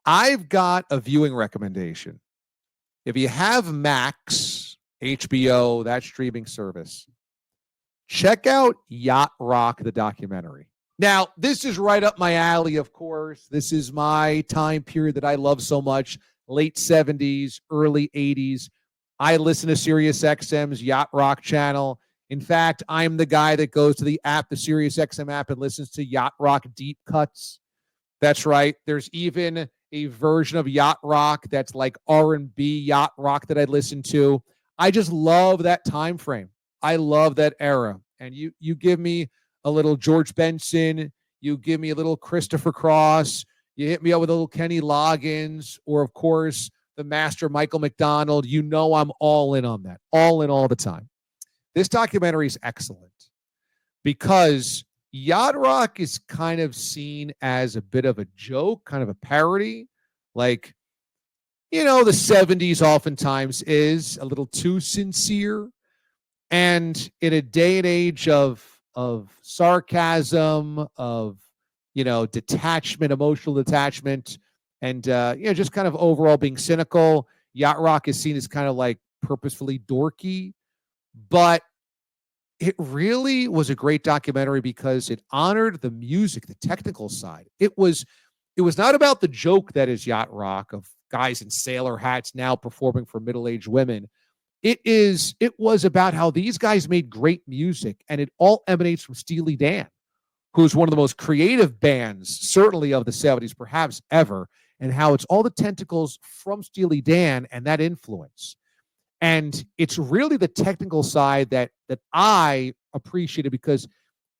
I've got a viewing recommendation. If you have Max, HBO, that streaming service, check out Yacht Rock, the documentary. Now, this is right up my alley, of course. This is my time period that I love so much, late 70s, early 80s. I listen to SiriusXM's Yacht Rock channel. In fact, I'm the guy that goes to the app, the SiriusXM app, and listens to Yacht Rock deep cuts. That's right. There's even a version of Yacht Rock that's like R&B Yacht Rock that I listen to. I just love that time frame. I love that era. And you give me a little George Benson, you give me a little Christopher Cross, you hit me up with a little Kenny Loggins, or of course the master Michael McDonald. You know I'm all in on that, all in all the time. This documentary is excellent because Yacht Rock is kind of seen as a bit of a joke, kind of a parody. Like, the 70s oftentimes is a little too sincere. And in a day and age of sarcasm, of, detachment, emotional detachment, and, just kind of overall being cynical, Yacht Rock is seen as kind of like purposefully dorky. But it really was a great documentary because it honored the music, the technical side. It was not about the joke that is Yacht Rock of guys in sailor hats now performing for middle-aged women. It was about how these guys made great music, and it all emanates from Steely Dan, who's one of the most creative bands, certainly of the 70s, perhaps ever, and how it's all the tentacles from Steely Dan and that influence. And it's really the technical side that I appreciated because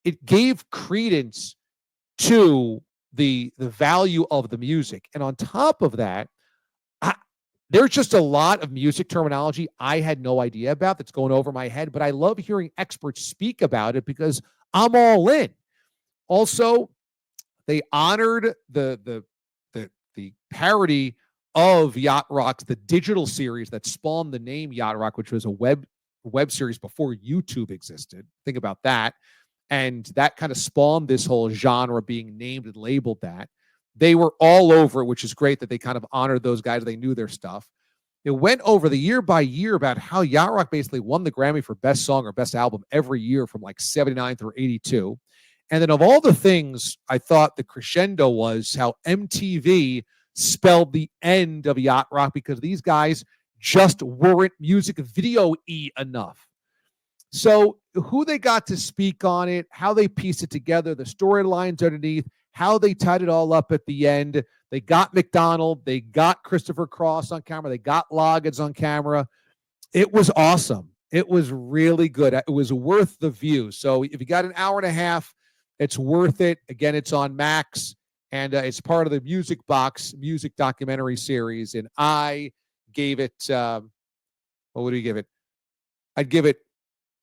it gave credence to the value of the music. And on top of that, there's just a lot of music terminology I had no idea about that's going over my head, but I love hearing experts speak about it because I'm all in. Also, they honored the parody of Yacht Rock, the digital series that spawned the name Yacht Rock, which was a web series before YouTube existed. Think about that. And that kind of spawned this whole genre being named and labeled that. They were all over it, which is great that they kind of honored those guys. They knew their stuff. It went over the year by year about how Yacht Rock basically won the Grammy for Best Song or Best Album every year from like 79 through 82. And then of all the things, I thought the crescendo was how MTV spelled the end of Yacht Rock because these guys just weren't music video-y enough. So who they got to speak on it, how they pieced it together, the storylines underneath, how they tied it all up at the end. They got McDonald. They got Christopher Cross on camera. They got Loggins on camera. It was awesome. It was really good. It was worth the view. So if you got an hour and a half, it's worth it. Again, it's on Max, and it's part of the Music Box music documentary series. And I gave it, what would you give it? I'd give it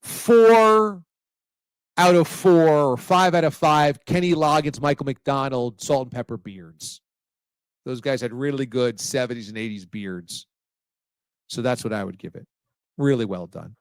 4 out of 4 or 5 out of 5. Kenny Loggins, Michael McDonald, salt and pepper beards. Those guys had really good 70s and 80s beards. So that's what I would give it. Really well done.